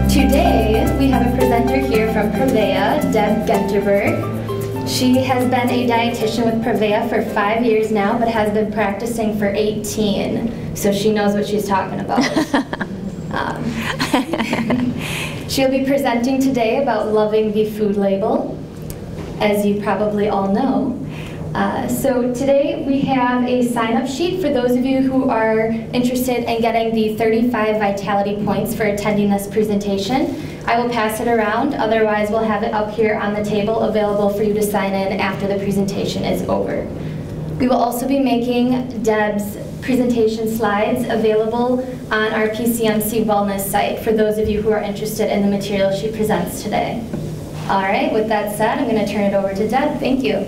Today, we have a presenter here from Prevea, Deb Guenterberg. She has been a dietitian with Prevea for 5 years now, but has been practicing for 18, so she knows what she's talking about. She'll be presenting today about loving the food label, as you probably all know. So today we have a sign-up sheet for those of you who are interested in getting the 35 vitality points for attending this presentation. I will pass it around, otherwise we'll have it up here on the table available for you to sign in after the presentation is over. We will also be making Deb's presentation slides available on our PCMC wellness site for those of you who are interested in the material she presents today. All right, with that said, I'm going to turn it over to Deb. Thank you.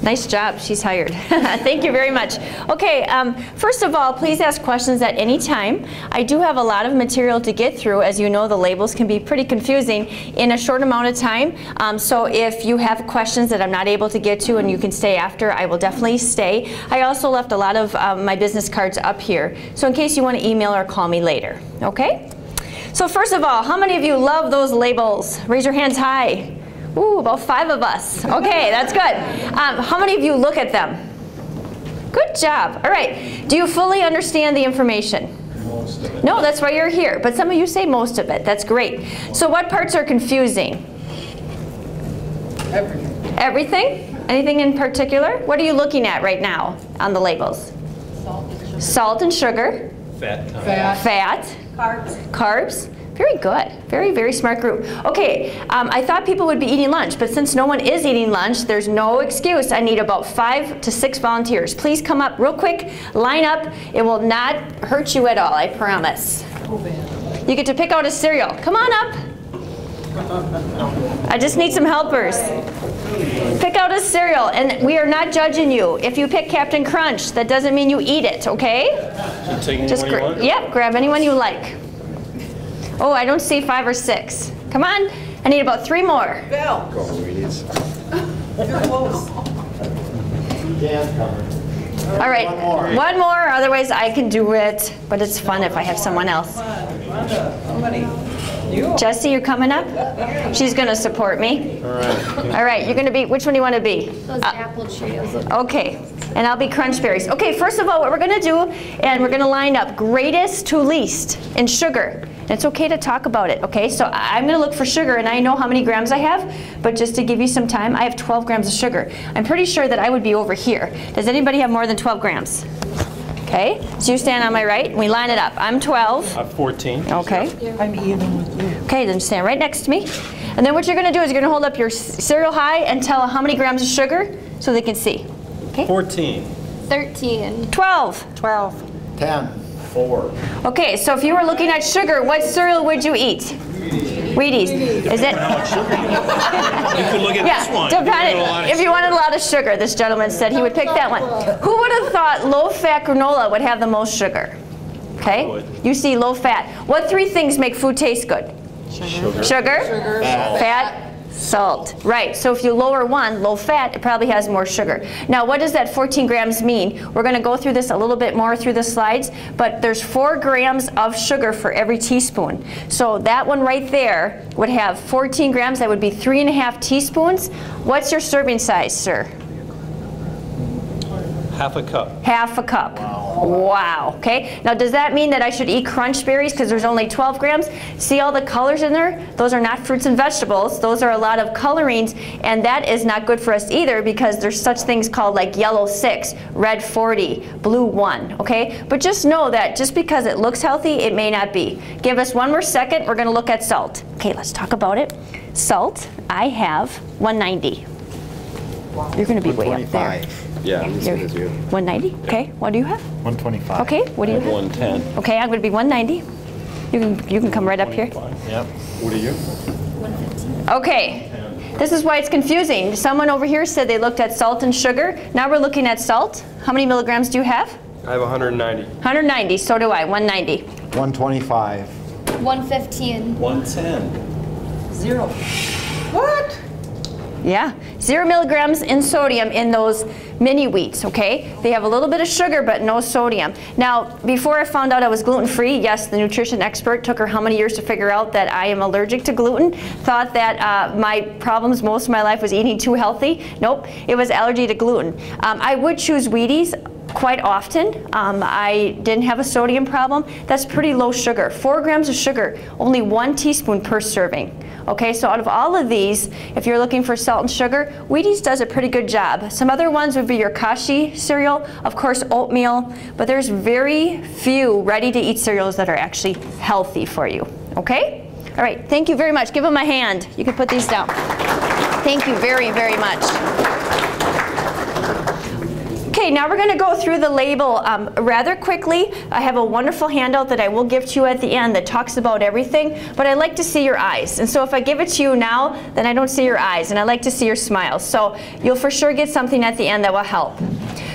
Nice job, she's hired. Thank you very much. Okay, first of all, please ask questions at any time. I do have a lot of material to get through. As you know, the labels can be pretty confusing in a short amount of time. So if you have questions that I'm not able to get to and you can stay after, I will definitely stay. I also left a lot of my business cards up here, so in case you want to email or call me later, okay? So first of all, how many of you love those labels? Raise your hands high. Ooh, about 5 of us. Okay, that's good. How many of you look at them? Good job. All right. Do you fully understand the information? Most of it. No, that's why you're here. But some of you say most of it. That's great. So what parts are confusing? Everything. Everything? Anything in particular? What are you looking at right now on the labels? Salt and sugar. Fat. Fat. Carbs. Very good. Very, very smart group. Okay, I thought people would be eating lunch, but since no one is eating lunch, there's no excuse. I need about 5 to 6 volunteers. Please come up real quick, line up. It will not hurt you at all, I promise. You get to pick out a cereal. Come on up. I just need some helpers. Pick out a cereal, and we are not judging you. If you pick Captain Crunch, that doesn't mean you eat it, okay? So take anyone you want? Yep, grab anyone you like. Oh, I don't see 5 or 6. Come on, I need about 3 more. Bill. Go, ladies. You're close. All right, one more, otherwise I can do it, but it's fun if I have someone else. Somebody. You. Jessie, you're coming up? She's going to support me. All right. All right, you're going to be, which one do you want to be? Those apple Cheerios. Okay, and I'll be Crunch Berries. Okay, first of all, what we're going to do, and we're going to line up greatest to least in sugar. And it's okay to talk about it, okay? So I'm going to look for sugar, and I know how many grams I have, but just to give you some time, I have 12 grams of sugar. I'm pretty sure that I would be over here. Does anybody have more than 12 grams? Okay, so you stand on my right, and we line it up. I'm 12. I'm 14. Okay. I'm even with you. Okay, then stand right next to me. And then what you're going to do is you're going to hold up your cereal high and tell how many grams of sugar so they can see. Okay? 14. 13. 12. 12. 10. 4. Okay, so if you were looking at sugar, what cereal would you eat? Wheaties. Is it? You could look at this one. Depending. If you wanted a lot of sugar, this gentleman said he would pick that one. Who would have thought low-fat granola would have the most sugar? Okay? You see low-fat. What 3 things make food taste good? Sugar. Fat. Salt. Right, so if you lower one, low fat, it probably has more sugar. Now what does that 14 grams mean? We're going to go through this a little bit more through the slides, but there's 4 grams of sugar for every teaspoon. So that one right there would have 14 grams, that would be 3½ teaspoons. What's your serving size, sir? Half a cup. Half a cup. Wow. Okay. Now, does that mean that I should eat Crunch Berries because there's only 12 grams? See all the colors in there? Those are not fruits and vegetables. Those are a lot of colorings, and that is not good for us either because there's such things called like yellow 6, red 40, blue 1. Okay. But just know that just because it looks healthy, it may not be. Give us one more second. We're going to look at salt. Okay. Let's talk about it. Salt. I have 190. You're going to be way up there. Yeah, I'm as good as you. 190? Okay, what do you have? 125. Okay, what do you have? 110. Okay, I'm going to be 190. You can come right up here. Yep. What are you? 115. Okay, this is why it's confusing. Someone over here said they looked at salt and sugar. Now we're looking at salt. How many milligrams do you have? I have 190. 190, so do I, 190. 125. 115. 110. 0. What? Yeah, 0 milligrams in sodium in those mini wheats, okay? They have a little bit of sugar, but no sodium. Now, before I found out I was gluten-free, yes, the nutrition expert took her how many years to figure out that I am allergic to gluten, thought that my problems most of my life was eating too healthy. Nope, it was allergy to gluten. I would choose Wheaties quite often. I didn't have a sodium problem. That's pretty low sugar. 4 grams of sugar, only 1 teaspoon per serving. Okay, so out of all of these, if you're looking for salt and sugar, Wheaties does a pretty good job. Some other ones would be your Kashi cereal, of course oatmeal, but there's very few ready-to-eat cereals that are actually healthy for you. Okay? All right, thank you very much. Give them a hand. You can put these down. Thank you very, very much. Okay, now we're going to go through the label rather quickly. I have a wonderful handout that I will give to you at the end that talks about everything, but I like to see your eyes. And so if I give it to you now, then I don't see your eyes, and I like to see your smiles. So you'll for sure get something at the end that will help.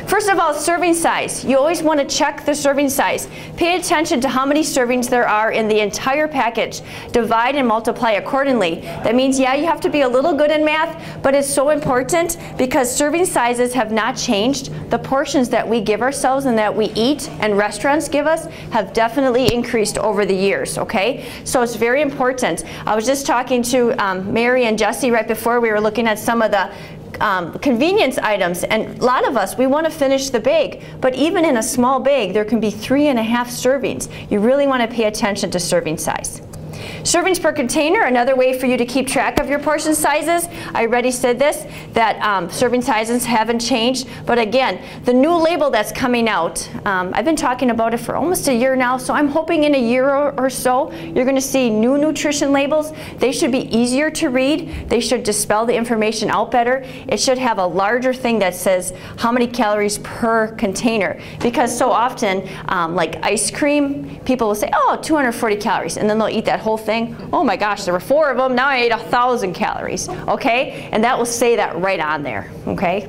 First of all, serving size. You always want to check the serving size. Pay attention to how many servings there are in the entire package. Divide and multiply accordingly. That means, yeah, you have to be a little good in math, but it's so important because serving sizes have not changed. The portions that we give ourselves and that we eat and restaurants give us have definitely increased over the years, okay? So it's very important. I was just talking to Mary and Jesse right before we were looking at some of the convenience items, and a lot of us, we want to finish the bag, but even in a small bag there can be 3.5 servings. You really want to pay attention to serving size. Servings per container, another way for you to keep track of your portion sizes. I already said this, that serving sizes haven't changed, but again, the new label that's coming out, I've been talking about it for almost a year now, so I'm hoping in a year or so you're going to see new nutrition labels. They should be easier to read. They should dispel the information out better. It should have a larger thing that says how many calories per container, because so often, like ice cream, people will say, oh, 240 calories, and then they'll eat that whole thing. Oh my gosh, there were 4 of them, now I ate 1,000 calories, okay? And that will say that right on there, okay?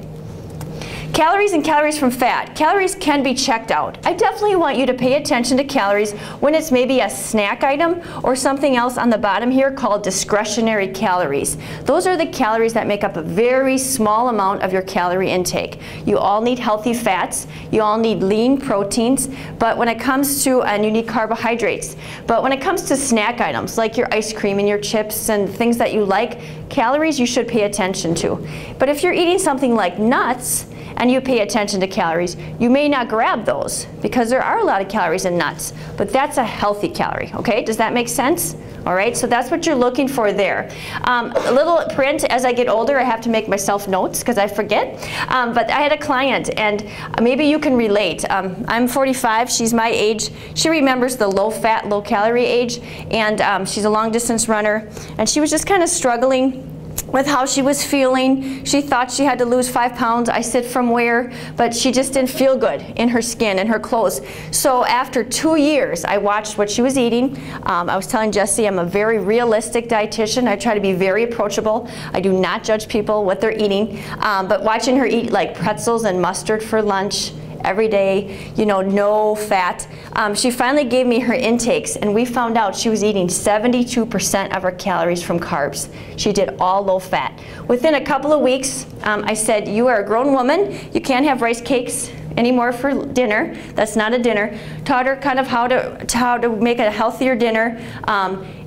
Calories and calories from fat. Calories can be checked out. I definitely want you to pay attention to calories when it's maybe a snack item or something else on the bottom here called discretionary calories. Those are the calories that make up a very small amount of your calorie intake. You all need healthy fats. You all need lean proteins. But when it comes to, and you need carbohydrates. But when it comes to snack items like your ice cream and your chips and things that you like, calories you should pay attention to. But if you're eating something like nuts, and you pay attention to calories, you may not grab those because there are a lot of calories in nuts, but that's a healthy calorie, okay? Does that make sense? All right, so that's what you're looking for there. A little print, as I get older, I have to make myself notes because I forget. But I had a client, and maybe you can relate. I'm 45, she's my age. She remembers the low-fat, low-calorie age, and she's a long-distance runner, and she was just kind of struggling with how she was feeling. She thought she had to lose 5 pounds. I said from where, but she just didn't feel good in her skin and her clothes. So after 2 years, I watched what she was eating. I was telling Jesse I'm a very realistic dietitian. I try to be very approachable. I do not judge people what they're eating, but watching her eat like pretzels and mustard for lunch every day, you know, no fat. She finally gave me her intakes, and we found out she was eating 72% of her calories from carbs. She did all low fat. Within a couple of weeks, I said, you are a grown woman, you can't have rice cakes anymore for dinner. That's not a dinner. Taught her kind of how to make a healthier dinner.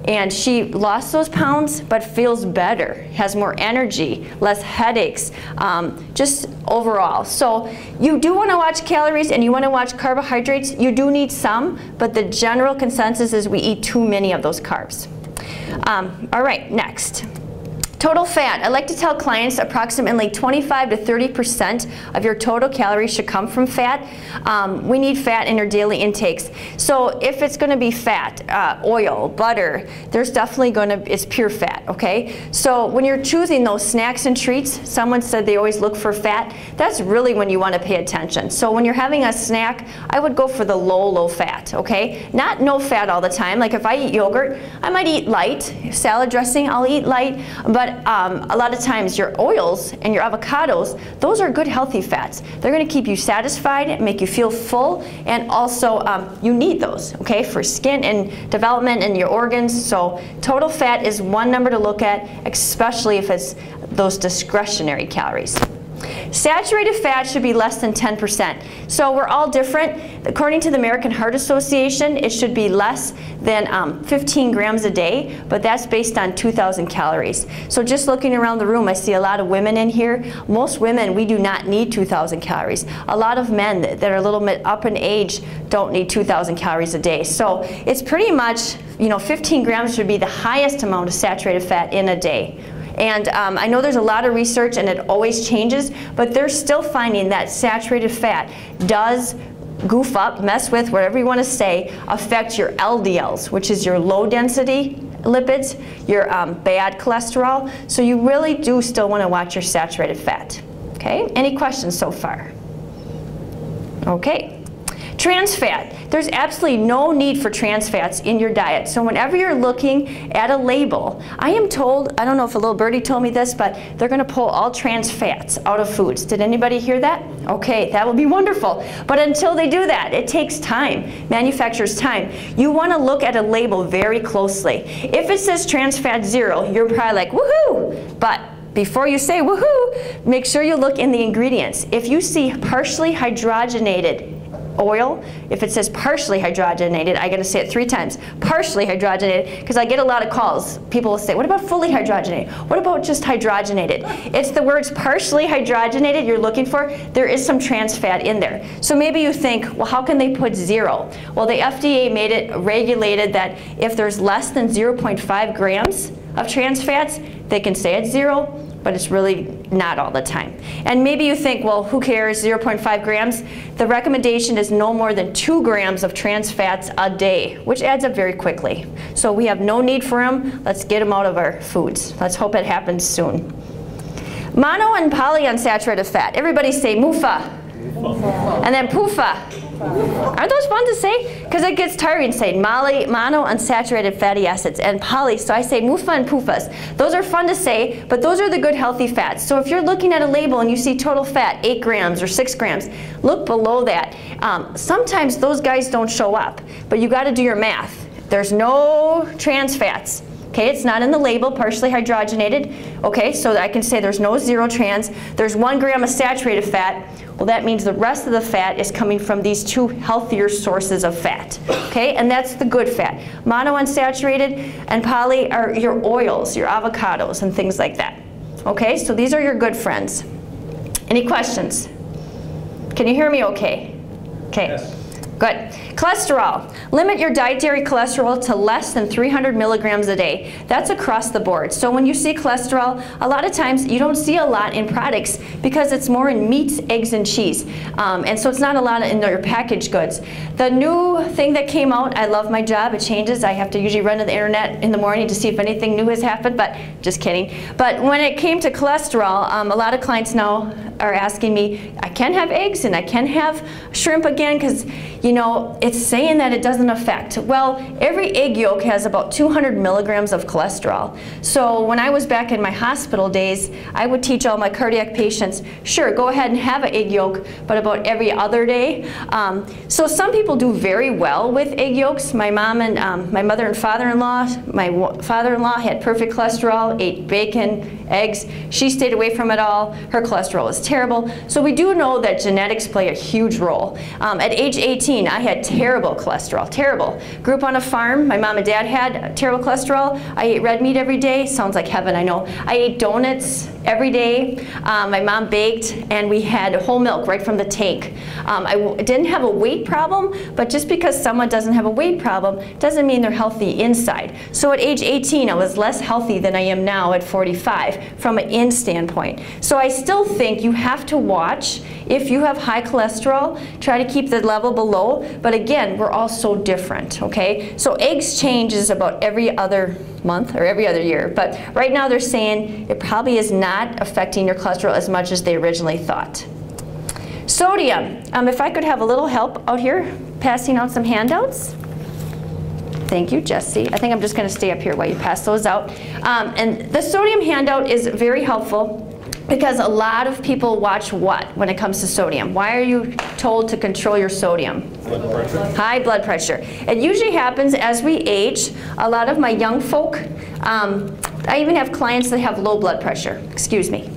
And she lost those pounds, but feels better, has more energy, less headaches, just overall. So you do want to watch calories and you want to watch carbohydrates. You do need some, but the general consensus is we eat too many of those carbs. All right, next. Total fat. I like to tell clients approximately 25 to 30% of your total calories should come from fat. We need fat in our daily intakes. So if it's going to be fat, oil, butter, there's definitely going to, it's pure fat, okay? So when you're choosing those snacks and treats, someone said they always look for fat. That's really when you want to pay attention. So when you're having a snack, I would go for the low fat, okay? Not no fat all the time. Like if I eat yogurt, I might eat light. Salad dressing, I'll eat light. But a lot of times your oils and your avocados, those are good healthy fats. They're going to keep you satisfied, make you feel full, and also you need those, okay, for skin and development in your organs. So total fat is one number to look at, especially if it's those discretionary calories. Saturated fat should be less than 10%. So we're all different. According to the American Heart Association, it should be less than 15 grams a day, but that's based on 2,000 calories. So just looking around the room, I see a lot of women in here. Most women, we do not need 2,000 calories. A lot of men that are a little bit up in age don't need 2,000 calories a day. So it's pretty much, 15 grams should be the highest amount of saturated fat in a day. And I know there's a lot of research and it always changes, but they're still finding that saturated fat does goof up, mess with, whatever you want to say, affect your LDLs, which is your low density lipids, your bad cholesterol. So you really do still want to watch your saturated fat. Okay, any questions so far? Okay. Trans fat. There's absolutely no need for trans fats in your diet. So whenever you're looking at a label, I am told, I don't know if a little birdie told me this, but they're going to pull all trans fats out of foods. Did anybody hear that? Okay, that would be wonderful. But until they do that, it takes time, manufacturers' time. You want to look at a label very closely. If it says trans fat 0, you're probably like, woohoo! But before you say woohoo, make sure you look in the ingredients. If you see partially hydrogenated oil, if it says partially hydrogenated, I got to say it 3 times, partially hydrogenated, because I get a lot of calls. People will say, what about fully hydrogenated? What about just hydrogenated? It's the words partially hydrogenated you're looking for. There is some trans fat in there. So maybe you think, well, how can they put 0? Well, the FDA made it regulated that if there's less than 0.5 grams of trans fats, they can say it's 0, but it's really not all the time. And maybe you think, well, who cares, 0.5 grams? The recommendation is no more than 2 grams of trans fats a day, which adds up very quickly. So we have no need for them. Let's get them out of our foods. Let's hope it happens soon. Mono and polyunsaturated fat. Everybody say MUFA. And then PUFA. Aren't those fun to say? Because it gets tiring saying mono unsaturated fatty acids and poly, so I say MUFA and PUFAs. Those are fun to say, but those are the good healthy fats. So if you're looking at a label and you see total fat 8 grams or 6 grams, look below that. Sometimes those guys don't show up, but you got to do your math. There's no trans fats. Okay, it's not in the label, partially hydrogenated. Okay, so I can say there's no 0 trans. There's 1 gram of saturated fat. Well, that means the rest of the fat is coming from these 2 healthier sources of fat. Okay, and that's the good fat. Monounsaturated and poly are your oils, your avocados, and things like that. Okay, so these are your good friends. Any questions? Can you hear me okay? Okay. Yes. Good. Cholesterol. Limit your dietary cholesterol to less than 300 milligrams a day. That's across the board. So when you see cholesterol, a lot of times you don't see a lot in products because it's more in meats, eggs, and cheese. And so it's not a lot in your packaged goods. The new thing that came out, I love my job, it changes. I have to usually run to the internet in the morning to see if anything new has happened, but just kidding. But when it came to cholesterol, a lot of clients now are asking me, I can have eggs and I can have shrimp again because, you know, it's saying that it doesn't affect. Well, every egg yolk has about 200 milligrams of cholesterol. So when I was back in my hospital days, I would teach all my cardiac patients, sure, go ahead and have an egg yolk, but about every other day. So some people do very well with egg yolks. My mom and my mother and father-in-law, my father-in-law had perfect cholesterol, ate bacon, eggs. She stayed away from it all. Her cholesterol is terrible. So we do know that genetics play a huge role. At age 18, I had terrible cholesterol, terrible. Grew up on a farm. My mom and dad had terrible cholesterol. I ate red meat every day. Sounds like heaven, I know. I ate donuts every day. My mom baked, and we had whole milk right from the tank. I didn't have a weight problem, but just because someone doesn't have a weight problem doesn't mean they're healthy inside. So at age 18, I was less healthy than I am now at 45 from an in standpoint. So I still think you have to watch if you have high cholesterol, try to keep the level below, but again, we're all so different, okay? So eggs changes about every other month or every other year, but right now they're saying it probably is not affecting your cholesterol as much as they originally thought. Sodium. If I could have a little help out here, passing out some handouts. Thank you, Jesse. I think I'm just going to stay up here while you pass those out. And the sodium handout is very helpful because a lot of people watch what when it comes to sodium? Why are you told to control your sodium? Blood pressure. High blood pressure. It usually happens as we age. A lot of my young folk I even have clients that have low blood pressure, excuse me.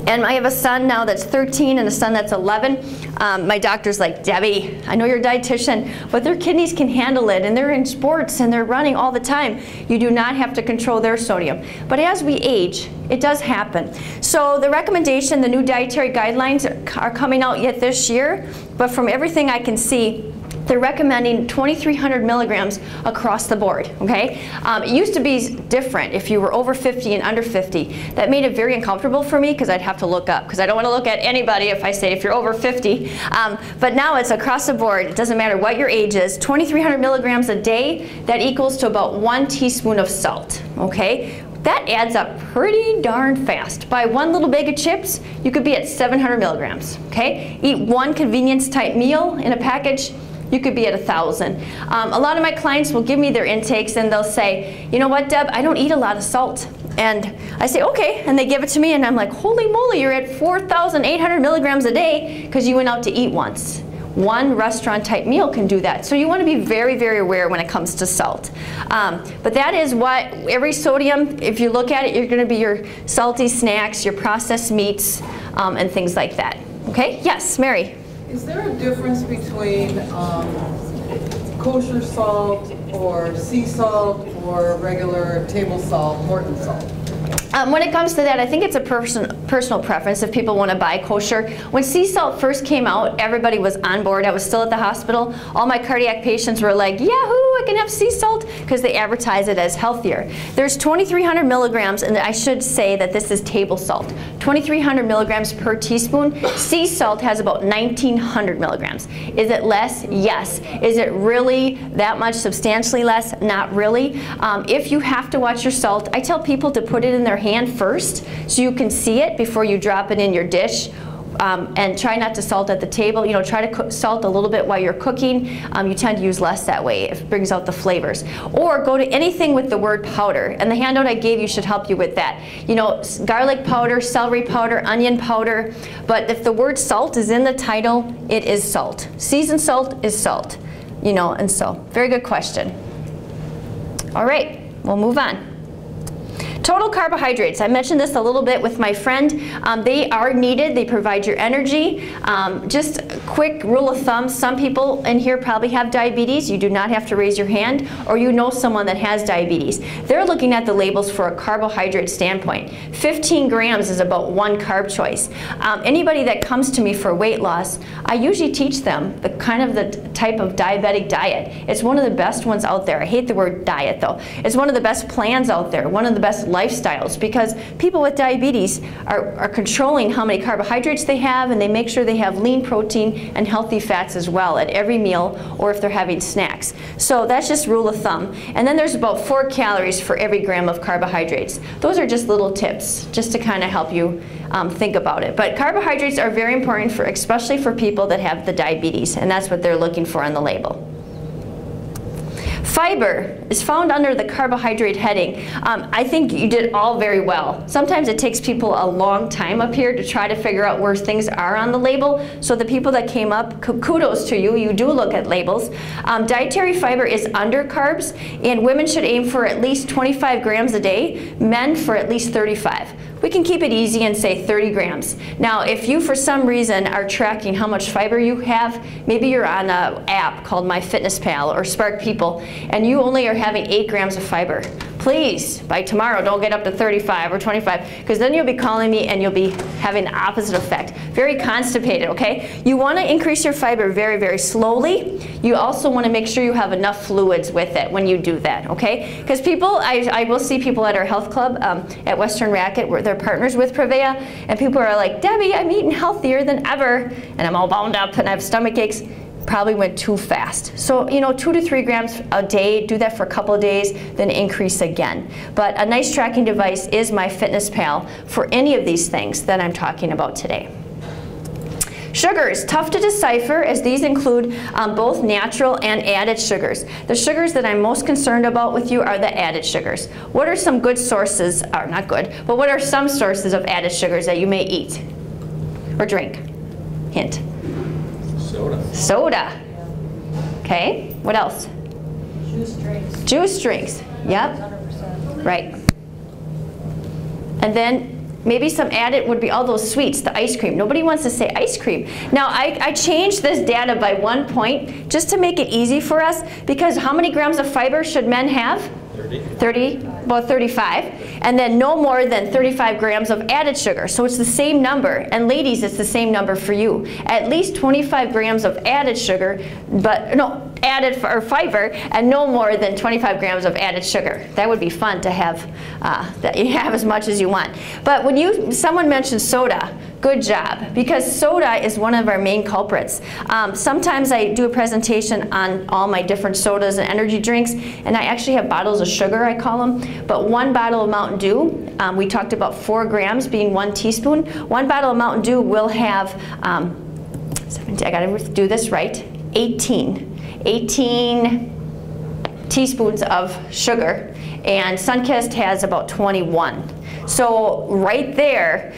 And I have a son now that's 13 and a son that's 11. My doctor's like, Debbie, I know you're a dietitian, but their kidneys can handle it, and they're in sports and they're running all the time. You do not have to control their sodium. But as we age, it does happen. So the recommendation, the new dietary guidelines are coming out yet this year, but from everything I can see, they're recommending 2,300 milligrams across the board, okay? It used to be different if you were over 50 and under 50. That made it very uncomfortable for me because I'd have to look up, because I don't want to look at anybody if I say if you're over 50. But now it's across the board. It doesn't matter what your age is. 2,300 milligrams a day, that equals to about 1 teaspoon of salt, okay? That adds up pretty darn fast. By one little bag of chips, you could be at 700 milligrams, okay? Eat one convenience type meal in a package, you could be at 1,000. A lot of my clients will give me their intakes and they'll say, you know what, Deb, I don't eat a lot of salt. And I say, okay, and they give it to me and I'm like, holy moly, you're at 4,800 milligrams a day because you went out to eat once. One restaurant type meal can do that. So you want to be very, very aware when it comes to salt. But that is what every sodium, if you look at it, you're going to be your salty snacks, your processed meats, and things like that. Okay, yes, Mary. Is there a difference between kosher salt or sea salt or regular table salt, Morton salt? When it comes to that, I think it's a personal preference if people want to buy kosher. When sea salt first came out, everybody was on board. I was still at the hospital. All my cardiac patients were like, yahoo, I can have sea salt, because they advertise it as healthier. There's 2,300 milligrams, and I should say that this is table salt. 2,300 milligrams per teaspoon. Sea salt has about 1,900 milligrams. Is it less? Yes. Is it really that much substantially less? Not really. If you have to watch your salt, I tell people to put it in their hand first so you can see it before you drop it in your dish. And try not to salt at the table. You know, try to salt a little bit while you're cooking. You tend to use less that way. It brings out the flavors. Or go to anything with the word powder. And the handout I gave you should help you with that. You know, garlic powder, celery powder, onion powder. But if the word salt is in the title, it is salt. Seasoned salt is salt. You know, and so, very good question. All right, we'll move on. Total carbohydrates. I mentioned this a little bit with my friend. They are needed. They provide your energy. Just a quick rule of thumb, some people in here probably have diabetes. You do not have to raise your hand, or you know someone that has diabetes. They're looking at the labels for a carbohydrate standpoint. 15 grams is about one carb choice. Anybody that comes to me for weight loss, I usually teach them the type of diabetic diet. It's one of the best ones out there. I hate the word diet though. It's one of the best plans out there, one of the best lifestyles, because people with diabetes are controlling how many carbohydrates they have, and they make sure they have lean protein and healthy fats as well at every meal, or if they're having snacks. So that's just rule of thumb. And then there's about 4 calories for every gram of carbohydrates. Those are just little tips just to kind of help you think about it. But carbohydrates are very important, especially for people that have the diabetes, and that's what they're looking for on the label. Fiber is found under the carbohydrate heading. I think you did all very well. Sometimes it takes people a long time up here to try to figure out where things are on the label. So the people that came up, kudos to you. You do look at labels. Dietary fiber is under carbs, and women should aim for at least 25 grams a day, men for at least 35. We can keep it easy and say 30 grams. Now, if you for some reason are tracking how much fiber you have, maybe you're on an app called MyFitnessPal or Spark People, and you only are having 8 grams of fiber. Please, by tomorrow, don't get up to 35 or 25, because then you'll be calling me and you'll be having the opposite effect. Very constipated, okay? You want to increase your fiber very, very slowly. You also want to make sure you have enough fluids with it when you do that, okay? Because people, I will see people at our health club at Western Racket where they're partners with Prevea, and people are like, Debbie, I'm eating healthier than ever, and I'm all bound up and I have stomach aches. Probably went too fast. So, you know, 2 to 3 grams a day, do that for a couple of days, then increase again. But a nice tracking device is MyFitnessPal for any of these things that I'm talking about today. Sugars, tough to decipher, as these include both natural and added sugars. The sugars that I'm most concerned about with you are the added sugars. What are some good sources, or not good, but what are some sources of added sugars that you may eat or drink? Hint. Soda. Soda. Okay, what else? Juice drinks. Juice drinks, yep, 100%. right. And then maybe some added would be all those sweets, the ice cream. Nobody wants to say ice cream. Now, I changed this data by 1 point just to make it easy for us, because how many grams of fiber should men have? 30, about 35, and then no more than 35 grams of added sugar. So it's the same number, and ladies, it's the same number for you. At least 25 grams of added sugar, but no, added or fiber, and no more than 25 grams of added sugar. That would be fun to have, that you have as much as you want. But when someone mentioned soda, good job, because soda is one of our main culprits. Sometimes I do a presentation on all my different sodas and energy drinks, and I actually have bottles of sugar, I call them. But 1 bottle of Mountain Dew, we talked about 4 grams being 1 teaspoon. 1 bottle of Mountain Dew will have, I gotta do this right, 18 teaspoons of sugar, and Sunkist has about 21. So right there,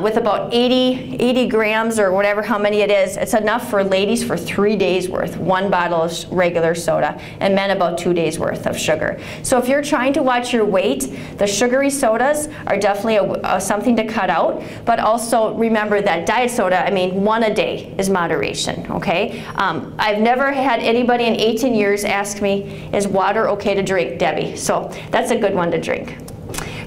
with about 80 grams or whatever, how many it is, it's enough for ladies for 3 days worth, 1 bottle of regular soda, and men about 2 days worth of sugar. So if you're trying to watch your weight, the sugary sodas are definitely something to cut out, but also remember that diet soda, I mean, 1 a day is moderation, okay? I've never had anybody in 18 years ask me, is water okay to drink, Debbie? So that's a good one to drink.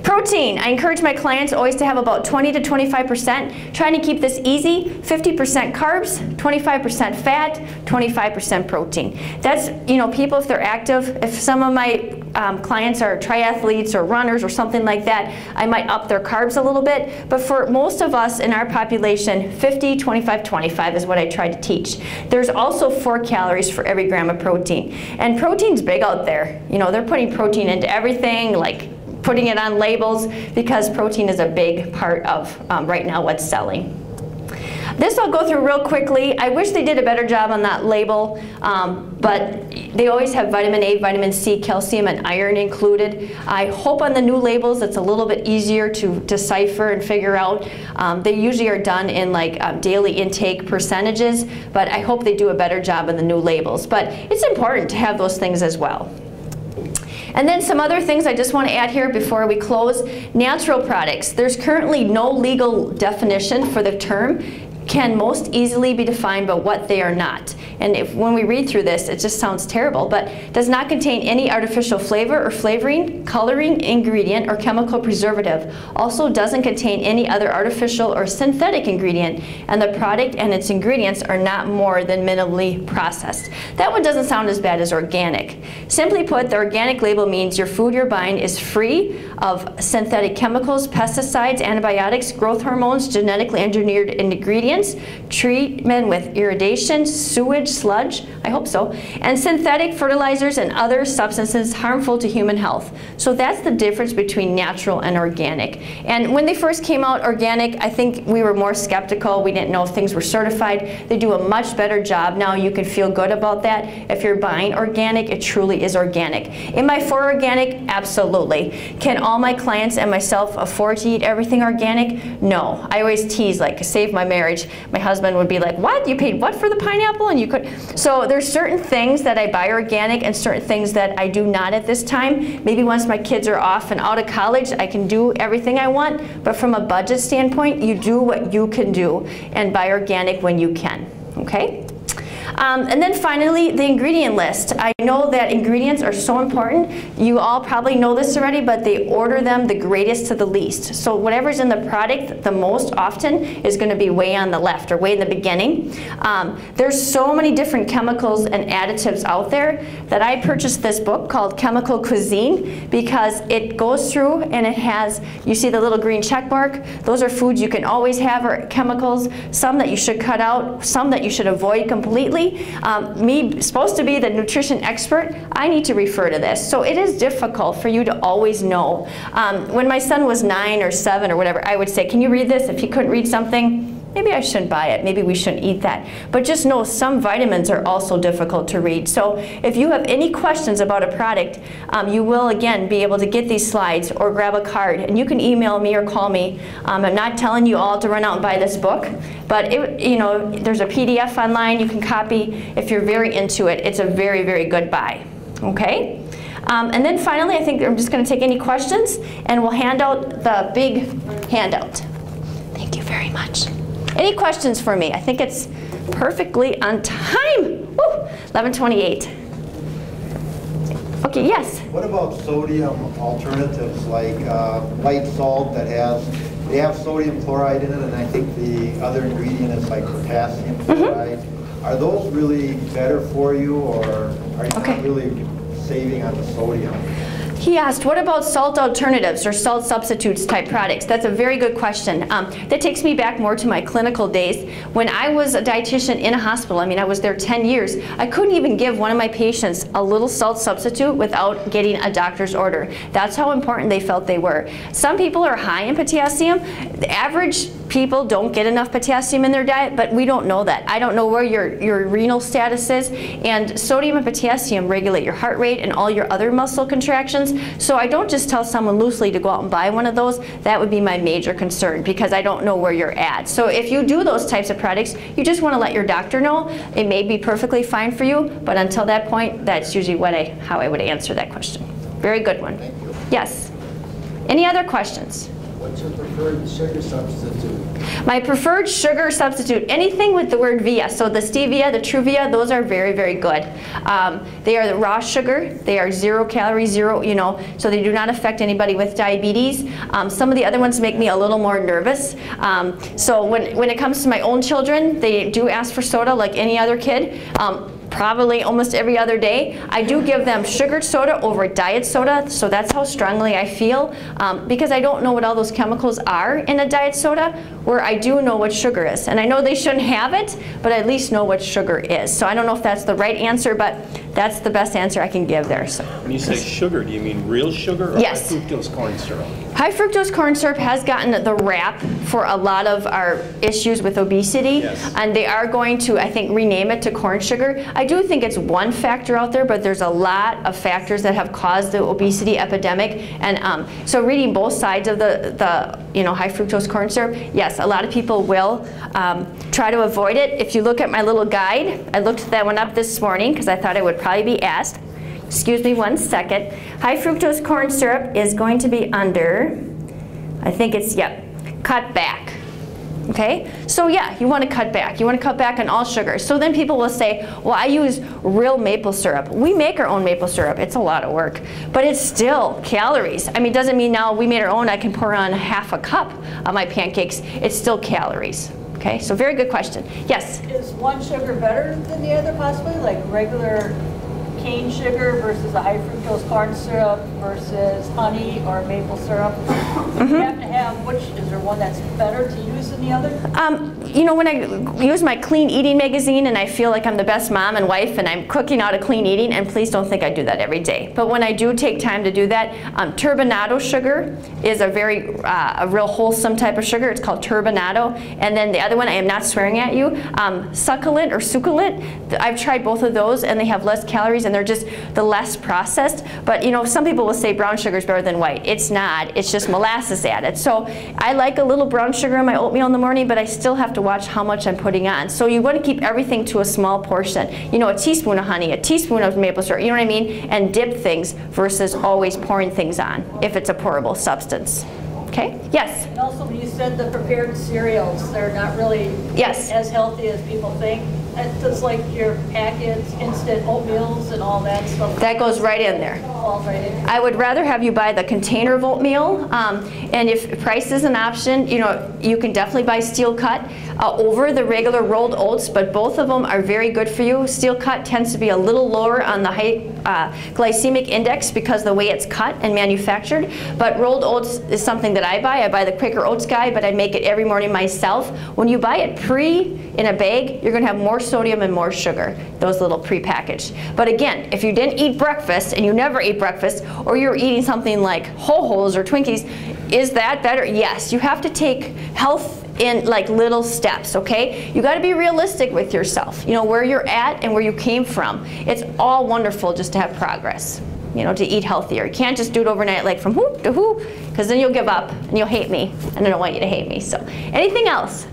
Protein, I encourage my clients always to have about 20 to 25%. Trying to keep this easy, 50% carbs, 25% fat, 25% protein. That's, you know, people, if they're active, if some of my clients are triathletes or runners or something like that, I might up their carbs a little bit. But for most of us in our population, 50, 25, 25 is what I try to teach. There's also 4 calories for every gram of protein. And protein's big out there. You know, they're putting protein into everything, like putting it on labels, because protein is a big part of right now what's selling. This I'll go through real quickly. I wish they did a better job on that label, but they always have vitamin A, vitamin C, calcium, and iron included. I hope on the new labels it's a little bit easier to decipher and figure out. They usually are done in like daily intake percentages, but I hope they do a better job on the new labels. But it's important to have those things as well. And then some other things I just want to add here before we close. Natural products. There's currently no legal definition for the term. Can most easily be defined by what they are not. And when we read through this, it just sounds terrible, but does not contain any artificial flavor or flavoring, coloring, ingredient, or chemical preservative. Also doesn't contain any other artificial or synthetic ingredient, and the product and its ingredients are not more than minimally processed. That one doesn't sound as bad as organic. Simply put, the organic label means your food you're buying is free of synthetic chemicals, pesticides, antibiotics, growth hormones, genetically engineered ingredients, treatment with irrigation, sewage, sludge, I hope so, and synthetic fertilizers and other substances harmful to human health. So that's the difference between natural and organic. And when they first came out organic, I think we were more skeptical. We didn't know if things were certified. They do a much better job now. You can feel good about that. If you're buying organic, it truly is organic. Am I for organic? Absolutely. Can all my clients and myself afford to eat everything organic? No. I always tease, like, save my marriage. My husband would be like, what? You paid what for the pineapple? And you could. So there's certain things that I buy organic and certain things that I do not at this time. Maybe once my kids are off and out of college, I can do everything I want. But from a budget standpoint, you do what you can do and buy organic when you can. Okay? And then finally, the ingredient list. I know that ingredients are so important. You all probably know this already, but they order them the greatest to the least. So whatever's in the product the most often is going to be way on the left or way in the beginning. There's so many different chemicals and additives out there that I purchased this book called Chemical Cuisine, because it goes through and it has, you see the little green check mark? Those are foods you can always have, or chemicals, some that you should cut out, some that you should avoid completely. Me, supposed to be the nutrition expert, I need to refer to this. So it is difficult for you to always know. When my son was 9 or 7 or whatever, I would say, can you read this? If he couldn't read something, maybe I shouldn't buy it. Maybe we shouldn't eat that. But just know some vitamins are also difficult to read. So if you have any questions about a product, you will again be able to get these slides or grab a card, and you can email me or call me. I'm not telling you all to run out and buy this book, but you know, there's a PDF online you can copy if you're very into it. It's a very, very good buy. Okay? And then finally, I think I'm just going to take any questions, and we'll hand out the big handout. Thank you very much. Any questions for me? I think it's perfectly on time. Woo! 11:28. Okay, yes? What about sodium alternatives like light salt that they have sodium chloride in it, and I think the other ingredient is like potassium chloride. Are those really better for you, or are you not really saving on the sodium? He asked, what about salt alternatives or salt substitutes type products? That's a very good question. That takes me back more to my clinical days. When I was a dietitian in a hospital, I mean, I was there 10 years, I couldn't even give one of my patients a little salt substitute without getting a doctor's order. That's how important they felt they were. Some people are high in potassium. The average people don't get enough potassium in their diet, but we don't know that. I don't know where your renal status is, and sodium and potassium regulate your heart rate and all your other muscle contractions. So I don't just tell someone loosely to go out and buy one of those. That would be my major concern, because I don't know where you're at. So if you do those types of products, you just want to let your doctor know. It may be perfectly fine for you, but until that point, that's usually how I would answer that question. Very good one. Yes. Any other questions? What's your preferred sugar substitute? My preferred sugar substitute, anything with the word via. So the stevia, the Truvia, those are very, very good. They are the raw sugar. They are 0 calories, so they do not affect anybody with diabetes. Some of the other ones make me a little more nervous. So when it comes to my own children, they do ask for soda like any other kid. Probably almost every other day. I do give them sugared soda over diet soda, so that's how strongly I feel, because I don't know what all those chemicals are in a diet soda, where I do know what sugar is. And I know they shouldn't have it, but I at least know what sugar is. So I don't know if that's the right answer, but that's the best answer I can give there. So. When you say sugar, do you mean real sugar or yes. high fructose corn syrup? High fructose corn syrup has gotten the rap for a lot of our issues with obesity, yes. And they are going to, I think, rename it to corn sugar. I do think it's one factor out there, but there's a lot of factors that have caused the obesity epidemic. And so reading both sides of the high fructose corn syrup, yes, a lot of people will try to avoid it. If you look at my little guide, I looked that one up this morning because I thought I would probably be asked. Excuse me one second. High fructose corn syrup is going to be under, I think it's, cut back. Okay, so yeah, you want to cut back. You want to cut back on all sugar. So then people will say, well, I use real maple syrup. We make our own maple syrup. It's a lot of work, but it's still calories. I mean, it doesn't mean now we made our own, I can pour on half a cup of my pancakes. It's still calories. Okay, so very good question. Yes? Is one sugar better than the other possibly, like regular cane sugar versus a high fructose corn syrup versus honey or maple syrup? You have to have, is there one that's better to use than the other? When I use my clean eating magazine and I feel like I'm the best mom and wife and I'm cooking out a clean eating, and please don't think I do that every day, but when I do take time to do that, turbinado sugar is a real wholesome type of sugar. It's called turbinado. And then the other one, I am not swearing at you, succulent or succulent. I've tried both of those and they have less calories and they're just the less processed. But some people will say brown sugar is better than white. It's not. It's just molasses added. So I like a little brown sugar in my oatmeal in the morning, but I still have to watch how much I'm putting on. So you want to keep everything to a small portion. A teaspoon of honey, a teaspoon of maple syrup, you know what I mean? And dip things versus always pouring things on if it's a pourable substance. Okay? Yes? And also when you said the prepared cereals, they're not really as healthy as people think. It's like your packets, instant oatmeals and all that stuff. That goes right in there. Falls right in. I would rather have you buy the container of oatmeal, and if price is an option, you can definitely buy steel cut over the regular rolled oats, but both of them are very good for you. Steel cut tends to be a little lower on the high glycemic index because of the way it's cut and manufactured, but rolled oats is something that I buy the Quaker Oats guy, but I make it every morning myself. When you buy it in a bag, you're going to have more sodium and more sugar, those little pre-packaged. But again, if you didn't eat breakfast and you never ate breakfast, or you're eating something like Ho-Hos or Twinkies, is that better? Yes, you have to take health in like little steps, okay? You got to be realistic with yourself, where you're at and where you came from. It's all wonderful just to have progress, to eat healthier. You can't just do it overnight like from whoop to whoop, because then you'll give up and you'll hate me, and I don't want you to hate me. So anything else?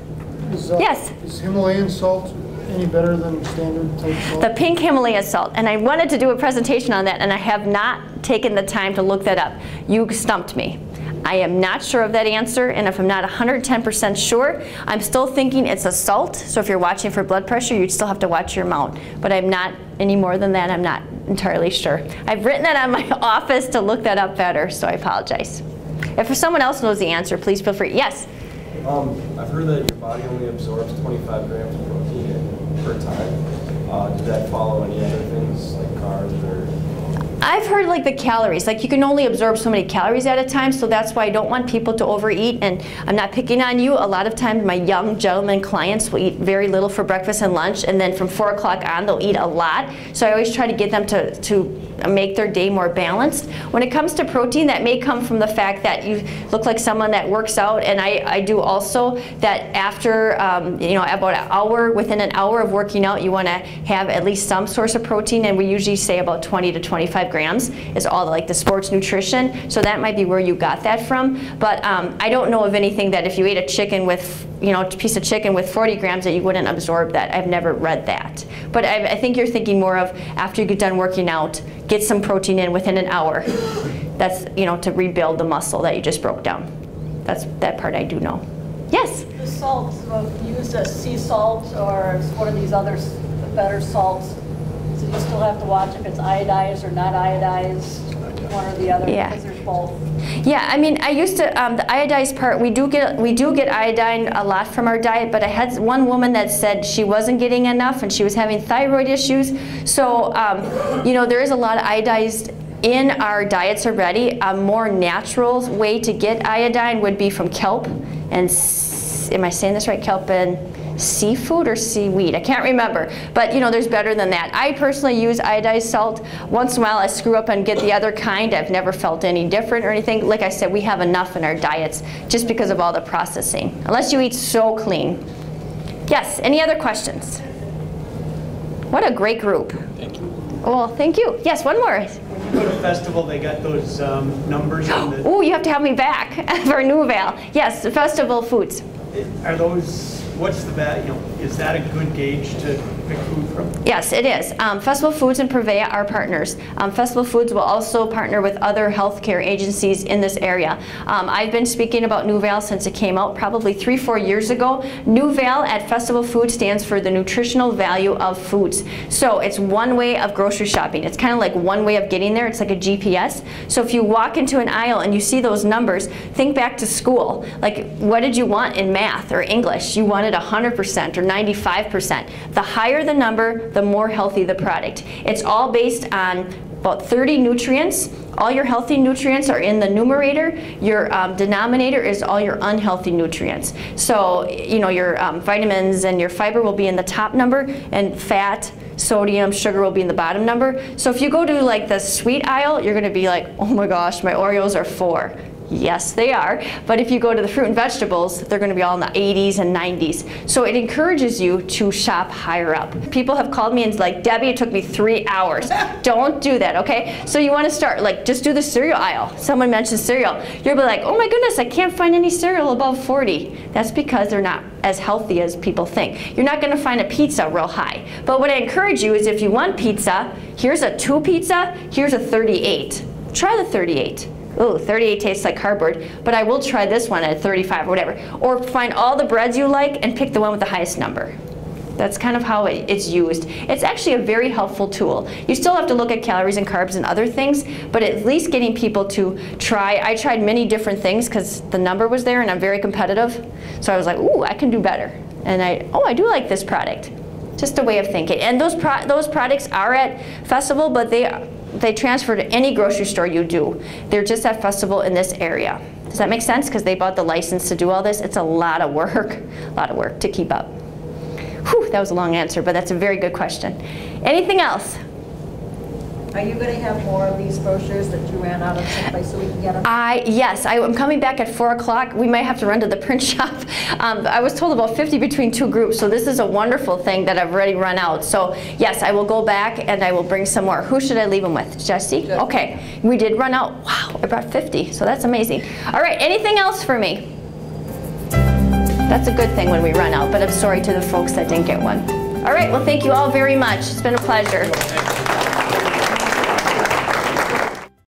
Yes? Is Himalayan salt any better than standard type salt? The pink Himalaya salt, and I wanted to do a presentation on that, and I have not not taken the time to look that up. You stumped me. I am not sure of that answer, and if I'm not 110% sure, I'm still thinking it's a salt. So if you're watching for blood pressure, you'd still have to watch your amount. But I'm not any more than that. I'm not entirely sure. I've written that on my office to look that up better, so I apologize. If someone else knows the answer, please feel free. Yes? I've heard that your body only absorbs 25 grams of protein per time. Does that follow any other things like carbs or? I've heard like the calories, like you can only absorb so many calories at a time, so that's why I don't want people to overeat, and I'm not picking on you. A lot of times my young gentlemen clients will eat very little for breakfast and lunch, and then from 4 o'clock on they'll eat a lot. So I always try to get them to make their day more balanced. When it comes to protein, that may come from the fact that you look like someone that works out, and I do also, that after you know, about an hour, within an hour of working out, you want to have at least some source of protein, and we usually say about 20 to 25 grams is all like the sports nutrition. So that might be where you got that from. But I don't know of anything that if you ate a chicken with, you know, a piece of chicken with 40 grams that you wouldn't absorb that. I've never read that. But I think you're thinking more of after you get done working out, get some protein in within an hour. That's, you know, to rebuild the muscle that you just broke down. That's that part I do know. Yes? The salts, used as sea salt or one of these other better salts, so you still have to watch if it's iodized or not iodized, one or the other, because there's both. Yeah, I mean, I used to, the iodized part, we do get iodine a lot from our diet, but I had one woman that said she wasn't getting enough and she was having thyroid issues. So, you know, there is a lot of iodized in our diets already. A more natural way to get iodine would be from kelp and, am I saying this right, kelp and seafood or seaweed? I can't remember, but you know, there's better than that. I personally use iodized salt. Once in a while I screw up and get the other kind. I've never felt any different or anything. Like I said, we have enough in our diets just because of all the processing, unless you eat so clean. Yes, any other questions? What a great group. Thank you. Well, thank you. Yes, one more. When you go to festival, they got those numbers on the... Oh, you have to have me back for Nouvelle. Yes, the festival foods. Are those, what's the value, you know, is that a good gauge to pick food from? Yes, it is. Festival Foods and Prevea are partners. Festival Foods will also partner with other healthcare agencies in this area. I've been speaking about Nouvelle since it came out probably 3-4 years ago. Nouvelle at Festival Foods stands for the nutritional value of foods. So it's one way of grocery shopping. It's kind of like one way of getting there. It's like a GPS. So if you walk into an aisle and you see those numbers, think back to school. Like, what did you want in math or English? You wanted 100% or 95%. The higher the number, the more healthy the product. It's all based on about 30 nutrients. All your healthy nutrients are in the numerator. Your denominator is all your unhealthy nutrients. So, you know, your vitamins and your fiber will be in the top number, and fat, sodium, sugar will be in the bottom number. So if you go to like the sweet aisle, you're gonna be like, oh my gosh, my Oreos are 4. Yes, they are. But if you go to the fruit and vegetables, they're going to be all in the 80s and 90s. So it encourages you to shop higher up. People have called me and like, Debbie, it took me 3 hours. Don't do that, okay? So you want to start, like, just do the cereal aisle. Someone mentions cereal. You'll be like, oh my goodness, I can't find any cereal above 40. That's because they're not as healthy as people think. You're not going to find a pizza real high. But what I encourage you is if you want pizza, here's a 2 pizza, here's a 38. Try the 38. Oh, 38 tastes like cardboard, but I will try this one at 35 or whatever. Or find all the breads you like and pick the one with the highest number. That's kind of how it's used. It's actually a very helpful tool. You still have to look at calories and carbs and other things, but at least getting people to try. I tried many different things because the number was there and I'm very competitive. So I was like, ooh, I can do better. And I do like this product. Just a way of thinking. And those products are at Festival, but they transfer to any grocery store you do. They're just at Festival in this area. Does that make sense? Because they bought the license to do all this. It's a lot of work to keep up. Whew, that was a long answer, but that's a very good question. Anything else? Are you going to have more of these brochures that you ran out of someplace so we can get them? Yes, I'm coming back at 4 o'clock. We might have to run to the print shop. I was told about 50 between 2 groups, so this is a wonderful thing that I've already run out. So yes, I will go back and I will bring some more. Who should I leave them with? Jesse? Okay, we did run out. Wow, I brought 50, so that's amazing. All right, anything else for me? That's a good thing when we run out, but I'm sorry to the folks that didn't get one. All right, well, thank you all very much. It's been a pleasure.